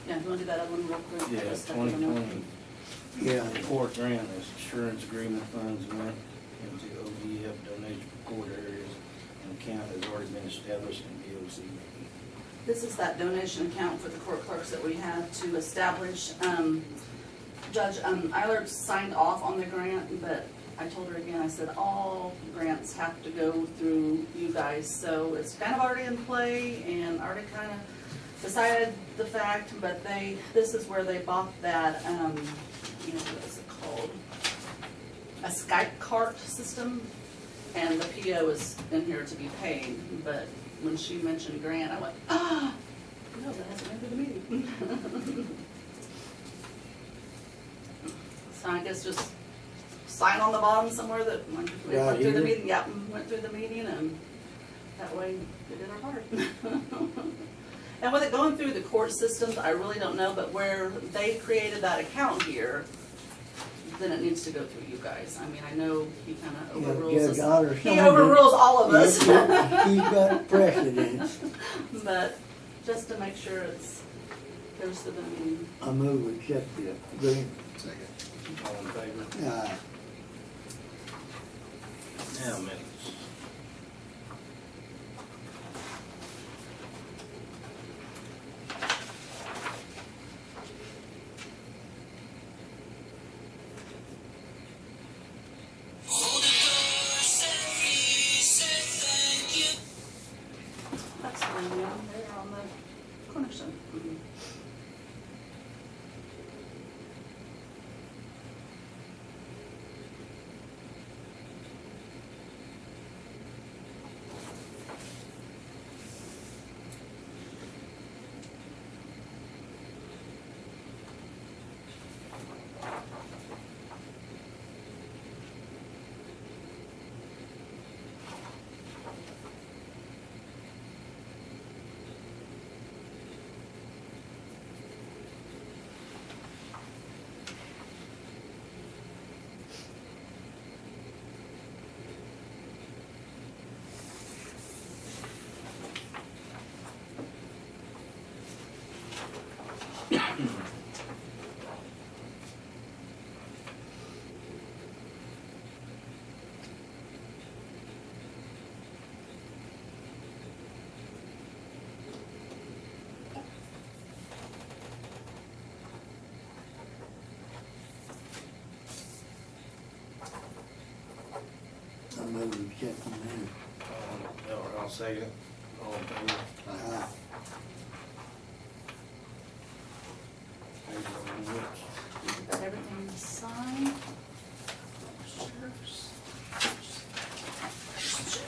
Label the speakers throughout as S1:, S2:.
S1: Yeah, if you wanna do that other one real quick.
S2: Yeah,
S1: just have to know.
S2: 2020.
S3: Yeah,
S2: Court grant is insurance agreement funds went into ODF donation for court areas, and account has already been established in DOC.
S1: This is that donation account for the court clerks that we had to establish. Judge Eiler signed off on the grant, but I told her again, I said, all grants have to go through you guys. So it's kind of already in play and already kind of decided the fact, but this is where they bought that, what is it called? A Skype cart system, and the PO is in here to be paid, but when she mentioned grant, I went, no, that hasn't been through the meeting. So I guess just sign on the bottom somewhere that went through the meeting, yeah, went through the meeting, and that way we did our part. And with it going through the court systems, I really don't know, but where they created that account here, then it needs to go through you guys. I mean, I know he kind of overrules us. He overrules all of us.
S3: He's got precedence.
S1: But just to make sure it's goes to the meeting.
S3: I move we accept the agreement.
S4: Second.
S2: All in favor?
S3: Aye.
S2: Now minutes.
S1: That's fine, yeah, they're on the cornerstone.
S3: I move we accept the minute.
S2: I'll second it. All in favor?
S3: Aye.
S2: There's the minutes.
S1: Got everything signed.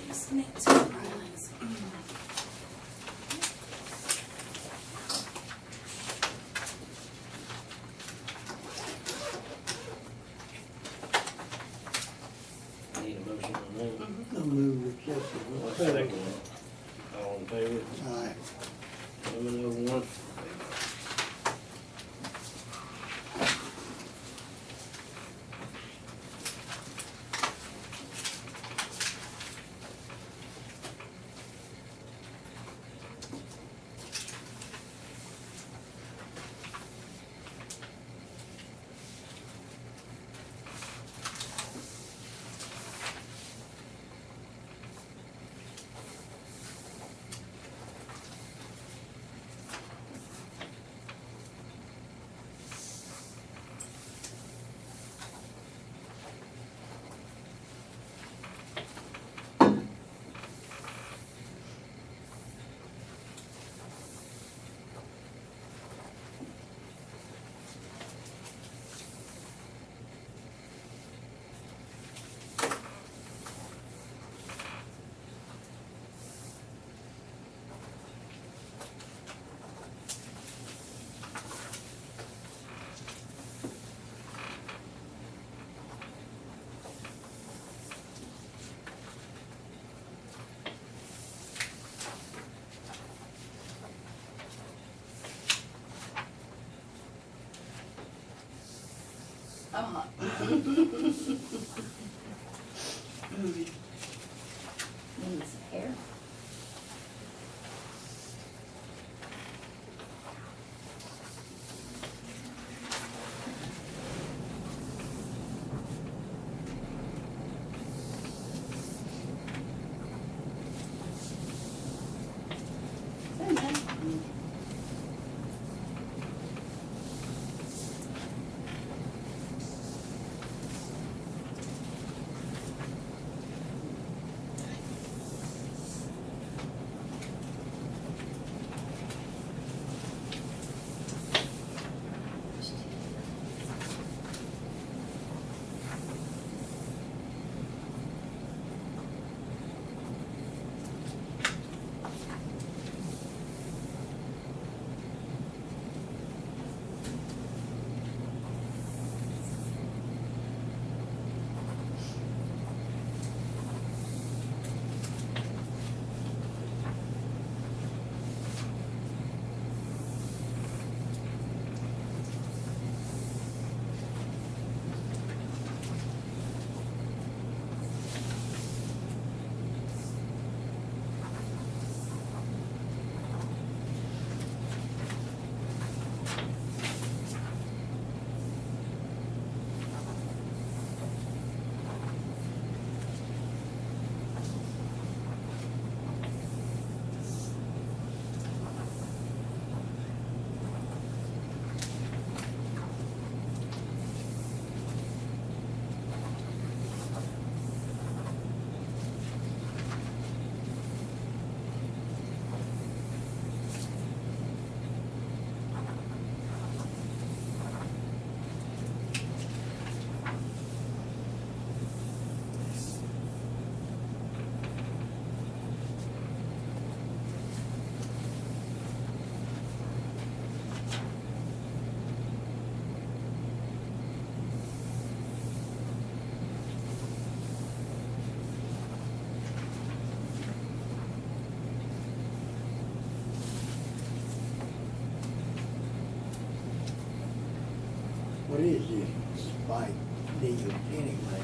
S1: Just need to realize.
S2: Need a motion on that?
S3: I move we accept
S2: I'll
S3: the
S2: second
S3: minute.
S2: it. All in favor?
S3: Aye.
S2: 701.
S1: I'm hot. Needs hair.
S3: What is this spike deal anyway?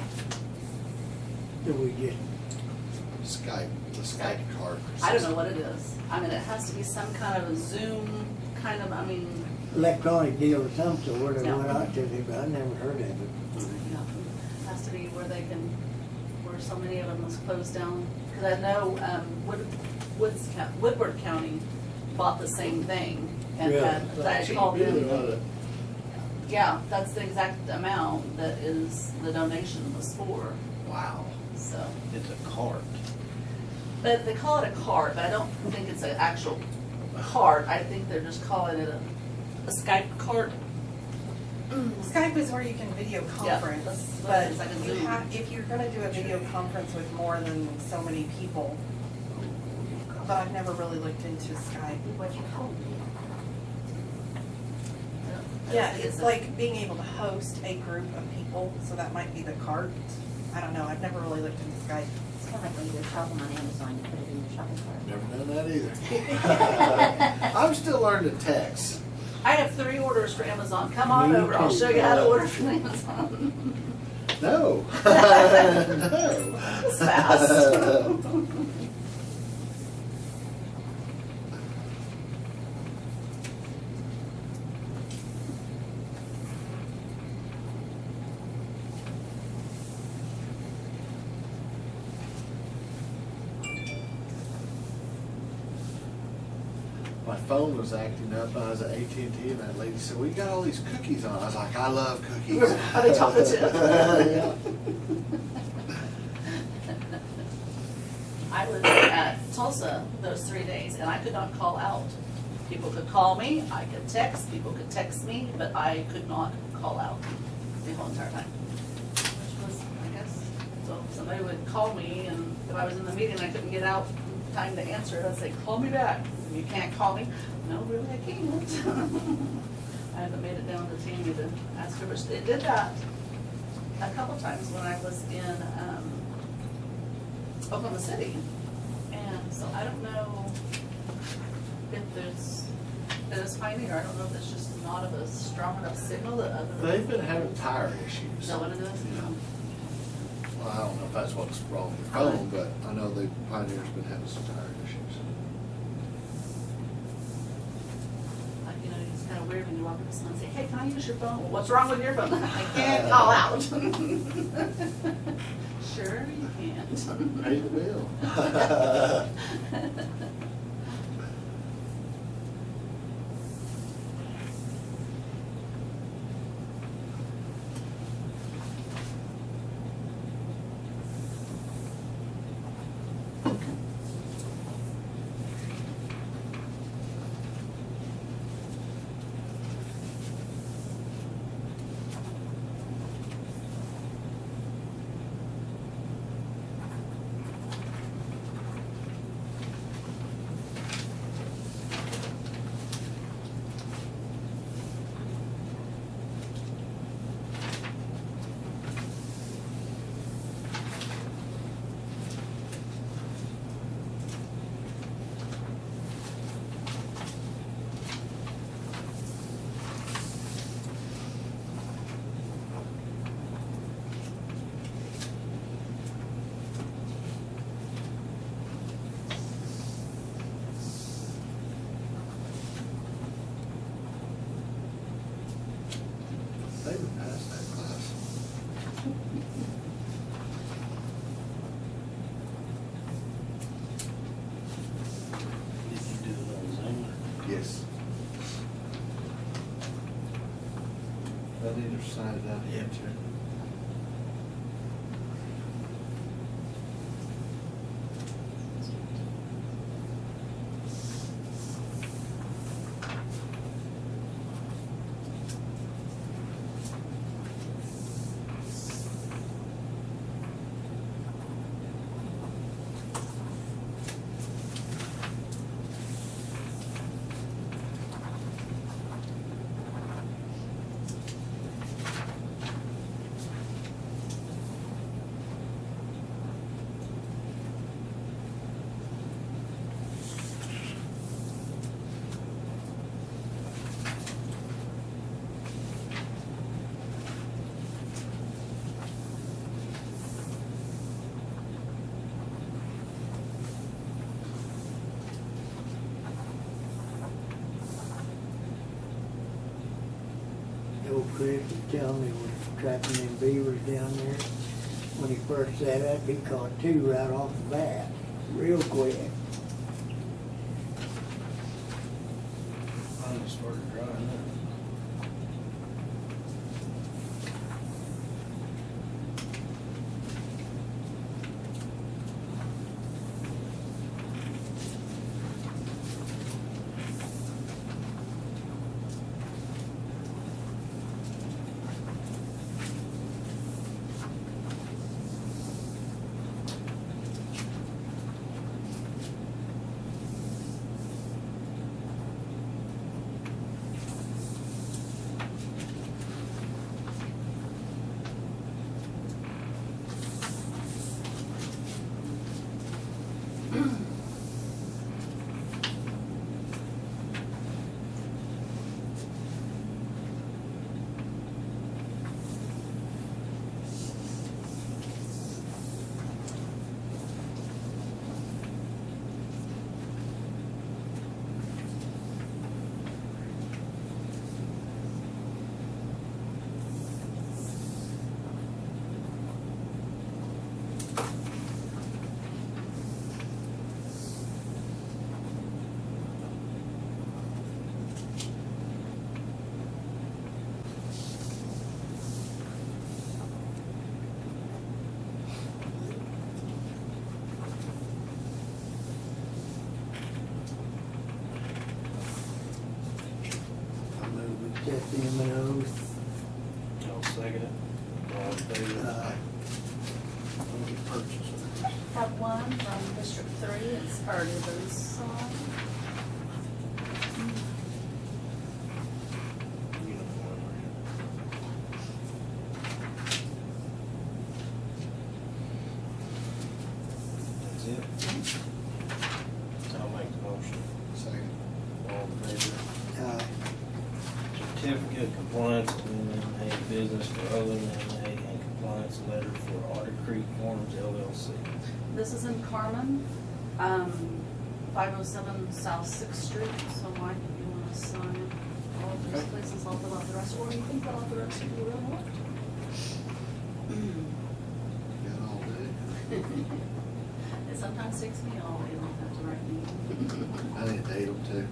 S3: Do we just,
S4: Skype, the Skype card.
S1: I don't know what it is. I mean, it has to be some kind of a Zoom kind of, I mean,
S3: electronic deal of some sort, or
S1: Yeah.
S3: what I took it, but I never heard of it.
S1: you know, it has to be where they can, where so many of them was closed down. Because I know Woodward County bought the same thing. And
S3: Really?
S1: I called them. Yeah, that's the exact amount that is, the donation was for,
S4: Wow.
S1: so.
S2: It's a cart.
S1: But they call it a cart, but I don't think it's an actual cart. I think they're just calling it a Skype cart.
S5: Skype is where you can video conference,
S1: that's what
S5: but
S1: it is, like a
S5: you
S1: Zoom.
S5: have, if you're gonna do a video conference with more than so many people, but I've never really looked into Skype.
S6: What you call it?
S5: Yeah, it's like being able to host a group of people, so that might be the cart. I don't know, I've never really looked into Skype.
S6: It's kind of like when you go shopping on Amazon, you put it in your shopping cart.
S4: Never done that either. I'm still learning to text.
S1: I have 3 orders for Amazon. Come on
S3: Me
S1: over. I'll
S3: too.
S1: show you how to order from Amazon.
S4: No. No.
S1: It's fast.
S4: My phone was acting up. I was at AT&T, and that lady said, "We got all these cookies on." I was like, "I love cookies."
S1: Are they chocolate chip?
S4: Yeah.
S1: I was at Tulsa those 3 days, and I could not call out. People could call me, I could text, people could text me, but I could not call out the whole entire time. Which was, I guess, so somebody would call me, and if I was in the meeting, I couldn't get out in time to answer, I'd say, call me back. You can't call me. No, really, I can't. I haven't made it down to Tammy to ask her, but it did that a couple times when I was in, Oklahoma City. And so I don't know if it is Pioneer, I don't know if it's just not of a strong enough signal that other.
S4: They've been having tire issues.
S1: Is that what it is?
S4: Yeah. Well, I don't know if that's what's wrong with the phone, but I know the Pioneer's been having some tire issues.
S1: Like, you know, it's kind of weird when you walk up to someone and say, hey, can I use your phone? Well, what's wrong with your phone? I can't call out. Sure you can.
S4: Pay the bill. They would pass that class.
S2: Did you do it on Zoom?
S4: Yes. They'll either sign it out here too.
S3: Chris was telling me was trapping them beavers down there. When he first set up, he caught 2 right off the bat, real quick.
S2: I just started drying up.
S3: I move we accept the M&Os.
S2: I'll second it. All in favor? Let me purchase it.
S1: Have one from District 3, it's already been signed.
S2: Uniform. That's it? I'll make the motion.
S4: Second.
S2: All in favor? Certificate of compliance with MMA business for OMMA and compliance letter for Otter Creek Farms LLC.
S1: This is in Carmen, 507 South 6th Street, so Mike, if you want to sign all of these
S4: Okay.
S1: places, I'll fill out the rest, or you can fill out the rest if you really want.
S4: Got all day.
S1: It sometimes takes me all day long to write me.
S4: I need to date them too.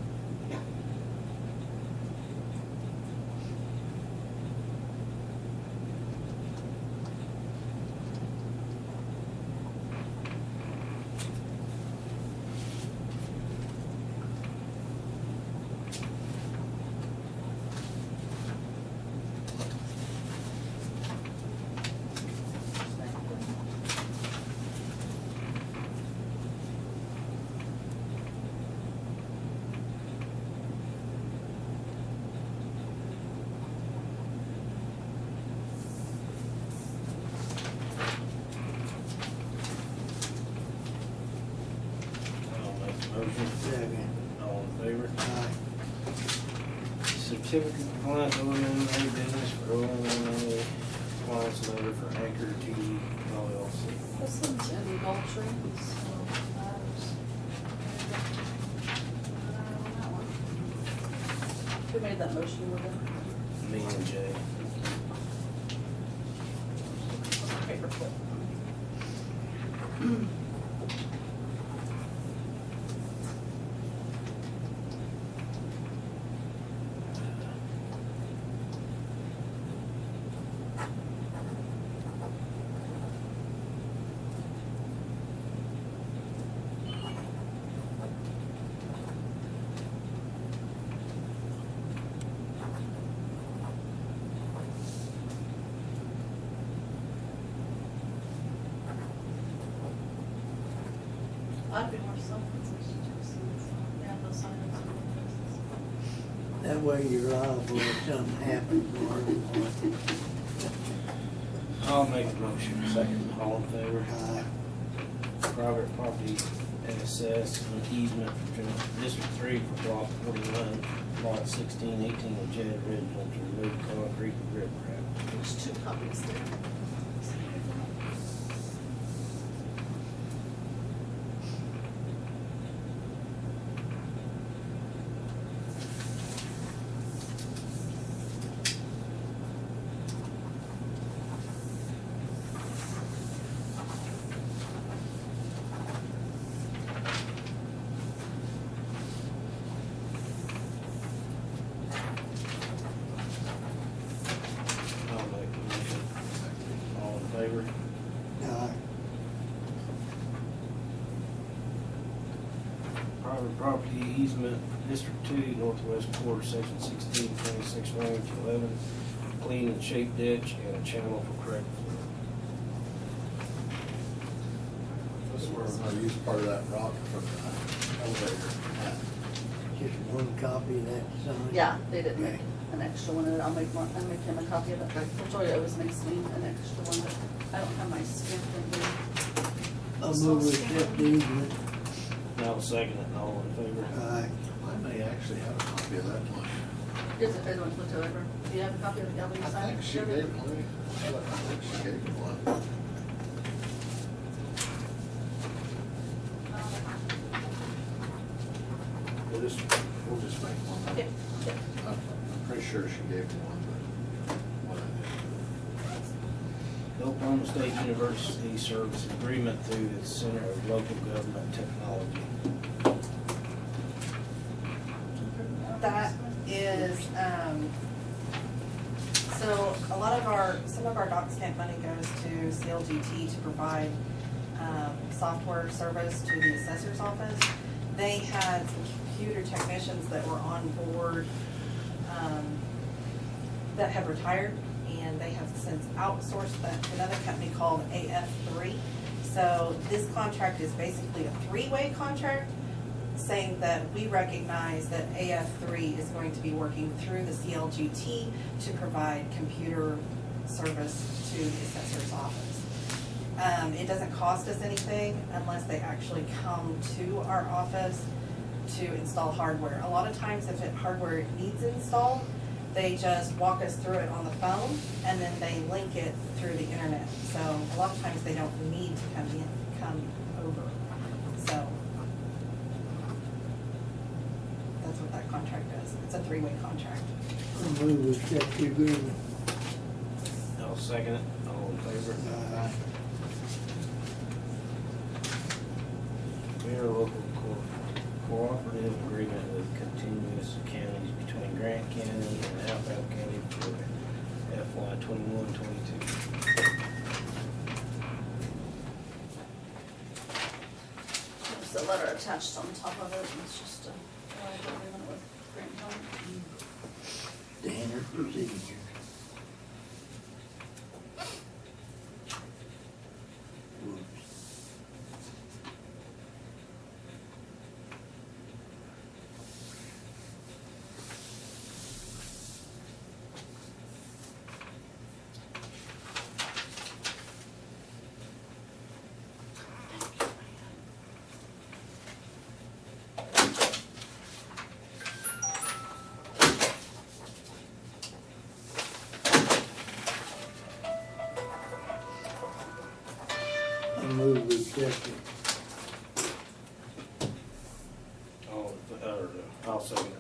S2: I'll make the motion.
S3: Second.
S2: All in favor?
S3: Aye.
S2: Certificate of compliance OMMA business for OMMA compliance letter for Anchor TV LLC.
S1: This one's in Gulfstream, so that one. Who made that motion with it?
S2: Me and Jay.
S1: Paperclip. I'd be more yeah, they'll sign it.
S3: That way you're liable if something happens, Mark.
S2: I'll make the motion.
S4: Second.
S2: All in favor?
S3: Aye.
S2: Private property access and easement for District 3 for Block 41, Lot 1618 of Jed Original to remove concrete and riprap.
S1: There's 2 copies there.
S2: private property easement, District 2, Northwest Quarter, Section 16, 26, Range 11, clean and shape ditch and a channel for correct flow.
S4: This is where we're gonna use part of that rock from the elevator.
S3: Just one copy of that sign.
S1: Yeah, they did make an extra one, and I'll make him a copy of it. Victoria always makes me an extra one, but I don't have my stamp in here.
S3: I'll move with accept the easement.
S2: Now second it, all in favor?
S3: Aye.
S4: I may actually have a copy of that one.
S1: Here's it, everyone's looked over. Do you have a copy of the gallery
S4: I
S1: sign?
S4: think she gave me, I think she gave me one. We'll just make one.
S1: Yep, yep.
S4: I'm pretty sure she gave me one, but what I
S2: Oklahoma State University Service Agreement through the Center of Local Government Technology.
S5: That is, so a lot of some of our doc stamp money goes to CLGT to provide, software service to the assessor's office. They had some computer technicians that were on board, that have retired, and they have since outsourced that to another company called AF3. So this contract is basically a three-way contract, saying that we recognize that AF3 is going to be working through the CLGT to provide computer service to the assessor's office. It doesn't cost us anything unless they actually come to our office to install hardware. A lot of times if hardware needs installed, they just walk us through it on the phone and then they link it through the internet. So a lot of times they don't need to come over. So that's what that contract does. It's a three-way contract.
S3: I'll move with accept the agreement.
S2: I'll second it, all in favor?
S3: Aye.
S2: Local cooperative agreement with continuous counties between Grant County and Alfalfa County for FY 21-22.
S1: There's a letter attached on top of it, and it's just a agreement with Grant County.
S3: Standard procedure. Whoops. I'll move with accept it.
S2: I'll second it,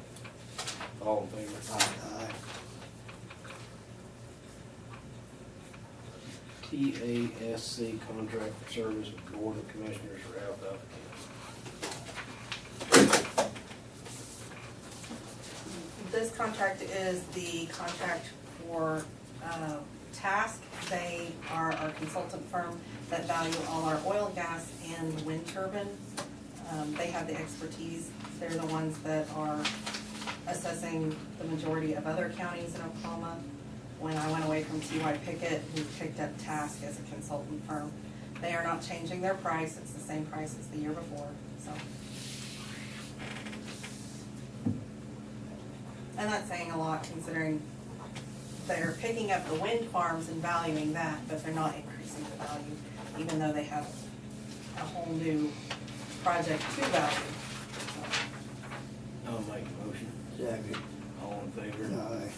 S2: all in favor?
S3: Aye.
S2: TASC contract for service with Board of Commissioners for Alfalfa County.
S5: This contract is the contract for Task. They are our consultant firm that value all our oil, gas, and wind turbine. They have the expertise. They're the ones that are assessing the majority of other counties in Oklahoma. When I went away from T.Y. Pickett, we picked up Task as a consultant firm. They are not changing their price. It's the same price as the year before, so. And that's saying a lot considering they're picking up the wind farms and valuing that, but they're not increasing the value, even though they have a whole new project to value.
S2: I'll make a motion,
S3: Second.
S2: all in favor?
S3: Aye.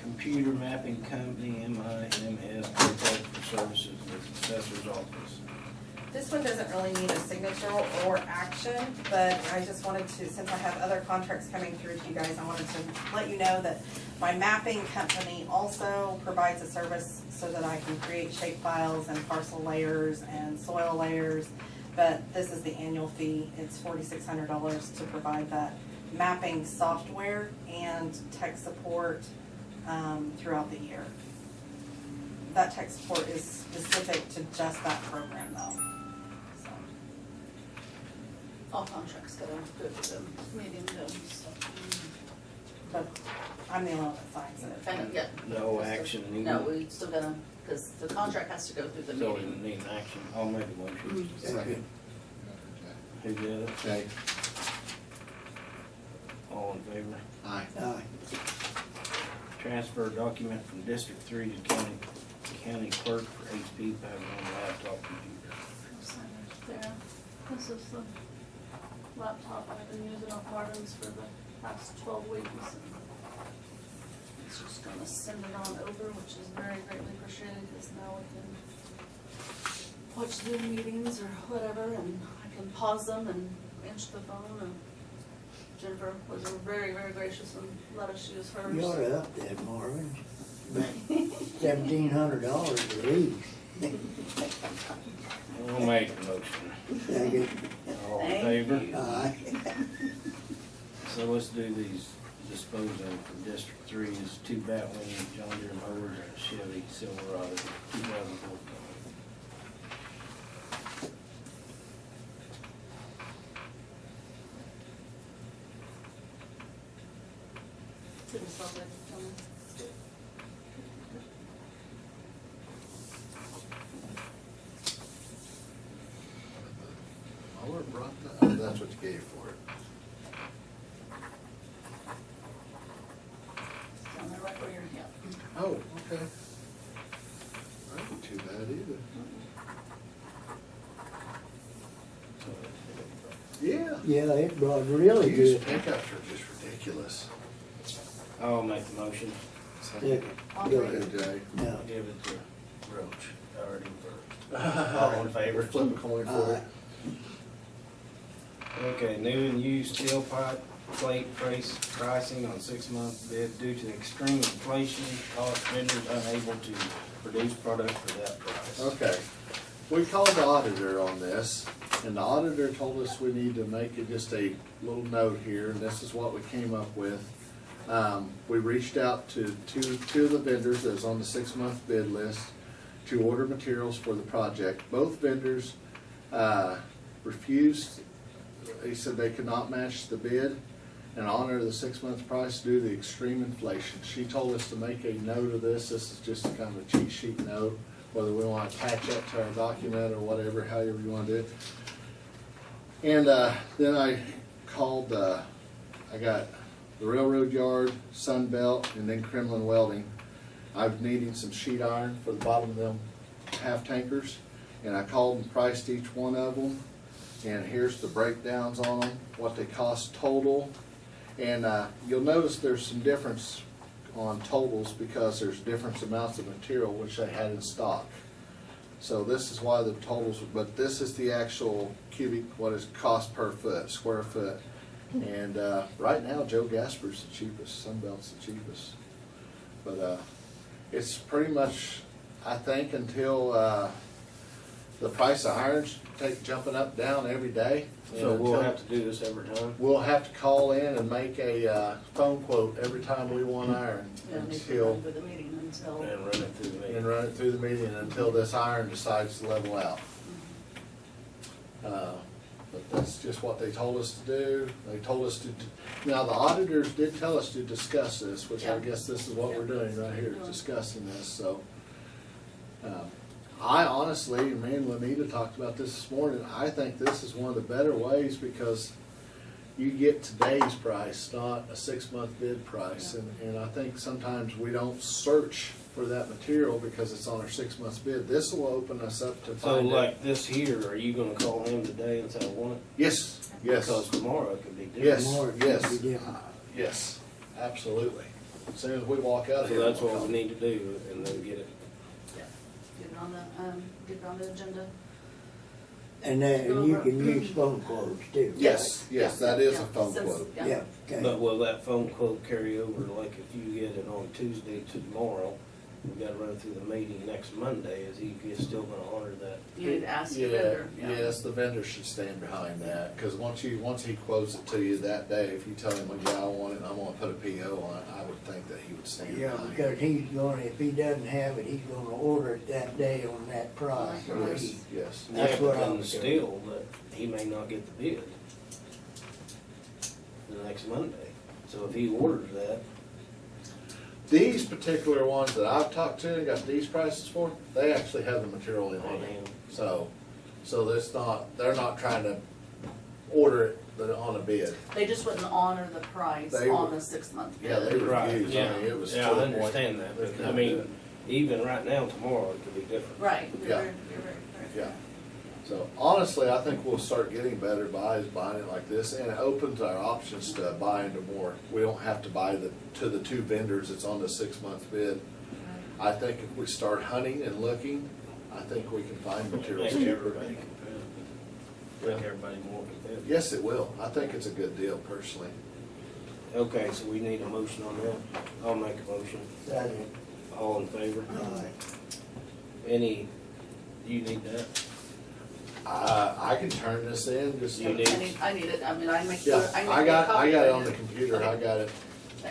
S2: Computer mapping company, MIMS, contract for services with assessor's office.
S5: This one doesn't really need a signature or action, but I just wanted to, since I have other contracts coming through to you guys, I wanted to let you know that my mapping company also provides a service so that I can create shape files and parcel layers and soil layers. But this is the annual fee. It's $4,600 to provide that mapping software and tech support throughout the year. that tech support is specific to just that program though. So,
S1: All contracts gotta go to the meeting, so.
S5: but I'm the only one that signs it.
S1: And, yeah.
S2: No action needed.
S1: No, we still gotta, because the contract has to go through the
S2: So we
S1: meeting.
S2: need action. I'll make a motion.
S4: Second.
S2: Who did it?
S4: Okay.
S2: All in favor?
S4: Aye.
S3: Aye.
S2: Transfer document from District 3 to county clerk for HP power on laptop computer.
S7: There, this is the laptop I've been using on Martin's for the past 12 weeks.
S1: It's just gonna send it on over, which is very greatly appreciated, because now we can watch Zoom meetings or whatever, and I can pause them and answer the phone, and Jennifer was very, very gracious and let us use hers.
S3: You ought to up that, Marvin. $1,700 at least.
S2: I'll make a motion.
S3: Second.
S2: All in
S1: Thank
S2: favor?
S1: you.
S3: Aye.
S2: So let's do these disposal for District 3 is 2 Batwing John Deere mowers and a Chevy Silverado 2004.
S1: Didn't solve it, tell me.
S4: Mower brought that, oh, that's what you gave for it.
S1: It's down there right where you're, yeah.
S4: Oh, okay. That ain't too bad either. Yeah.
S3: Yeah, it brought really
S4: Used
S3: good.
S4: pickups are just ridiculous.
S2: I'll make the motion.
S3: Second.
S1: I'll
S3: Go
S1: read
S3: ahead.
S4: Good, Jay.
S3: No.
S2: Give it to Roach. Already first. All in favor?
S4: Flip a coin for it.
S2: Okay, new and used steel pipe plate pricing on 6-month bid due to extreme inflation, cost vendors unable to produce product for that price.
S4: Okay. We called the auditor on this, and the auditor told us we need to make it just a little note here, and this is what we came up with. We reached out to two of the vendors that was on the 6-month bid list to order materials for the project. Both vendors refused. They said they could not match the bid and honor the 6-month price due to the extreme inflation. She told us to make a note of this. This is just a kind of a cheat sheet note, whether we want to attach that to our document or whatever, however you want to do it. And then I called, I got the Railroad Yard, Sunbelt, and then Kremlin Welding. I'm needing some sheet iron for the bottom of them half tankers, and I called and priced each one of them. And here's the breakdowns on them, what they cost total. And you'll notice there's some difference on totals because there's different amounts of material which they had in stock. So this is why the totals, but this is the actual cubic, what is cost per foot, square foot. And right now, Joe Gasper's the cheapest, Sunbelt's the cheapest. But it's pretty much, I think, until the price of irons jumping up down every day.
S2: So
S4: And
S2: we'll
S4: until-
S2: have to do this every time?
S4: We'll have to call in and make a phone quote every time we want iron
S1: Yeah, need to
S4: until,
S1: run for the meeting until.
S2: And run it through the
S4: and
S2: meeting?
S4: run it through the meeting until this iron decides to level out. But that's just what they told us to do. They told us to, now the auditors did tell us to discuss this, which I
S1: Yeah.
S4: guess this is what we're
S1: Yeah.
S4: doing right here, discussing this, so. I honestly, and me and Lenita talked about this morning, I think this is one of the better ways because you get today's price, not a 6-month bid price. And I think sometimes we don't search for that material because it's on our 6 months bid. This will open us up to
S2: So
S4: find out.
S2: like this here, are you gonna call him today and say, I want it?
S4: Yes, yes.
S2: Because tomorrow it could be different.
S4: Yes,
S3: Tomorrow it's
S4: yes,
S3: gonna be different.
S4: yes, absolutely. As soon as we walk out
S2: So
S4: here.
S2: that's
S4: we'll
S2: what we
S4: come.
S2: need to do and then get it.
S1: Yeah, get it on the agenda.
S3: And you can use phone quotes too.
S4: Yes, yes, that is a
S1: Yeah,
S4: phone
S1: since-
S4: quote.
S1: yeah.
S3: Yeah, okay.
S2: But will that phone quote carry over, like if you get it on Tuesday to tomorrow, we gotta run through the meeting next Monday, is he still gonna honor that?
S1: You need to ask your
S4: Yeah,
S1: vendor.
S4: yes, the vendor should stand behind that, cause once he quotes it to you that day, if you tell him, well, yeah, I want it, I'm gonna put a PO on it, I would think that he would stand
S3: Yeah,
S4: behind it.
S3: because he's gonna, if he doesn't have it, he's gonna order it that day on that price. or
S4: Yes,
S3: he-
S4: yes.
S3: That's
S2: Yeah,
S3: what
S2: but
S3: I
S2: then
S3: was doing.
S2: still, that he may not get the bid the next Monday. So if he orders that,
S4: These particular ones that I've talked to and got these prices for, they actually have the material in
S2: on
S4: hand.
S2: him,
S4: So that's not, they're not trying to order it on a bid.
S1: They just wouldn't honor the price
S4: They
S1: on
S4: would-
S1: the 6-month bid.
S4: Yeah, they
S2: right,
S4: refused,
S2: yeah,
S4: I mean, it was to
S2: yeah, I
S4: the point.
S2: understand that,
S4: they
S2: but I
S4: couldn't do
S2: mean,
S4: it.
S2: even right now, tomorrow, it could be different.
S1: Right, you're
S4: Yeah.
S1: very, you're very correct.
S4: Yeah. So honestly, I think we'll start getting better buys buying it like this, and it opens our options to buy into more. We don't have to buy to the two vendors that's on the 6-month bid. I think if we start hunting and looking, I think we can find materials
S2: Make
S4: cheaper.
S2: everybody competitive. Make everybody more competitive.
S4: Yes, it will. I think it's a good deal personally.
S2: Okay, so we need a motion on that. I'll make a motion.
S3: Second.
S2: All in favor?
S3: Aye.
S2: Any, you need that?
S4: I can turn this in, just.
S2: You
S1: I
S2: need-
S1: need it, I mean, I make.
S4: Yeah,
S1: I make
S4: I
S1: a
S4: got
S1: copy
S4: it
S1: of
S4: on the computer, I got it.
S1: I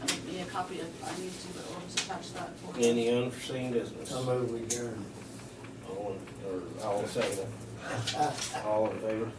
S1: make me a copy of, I need to, but I'll just attach that for.
S2: Any unforeseen business?
S3: I'm over here.
S2: All in, or all second, all in favor?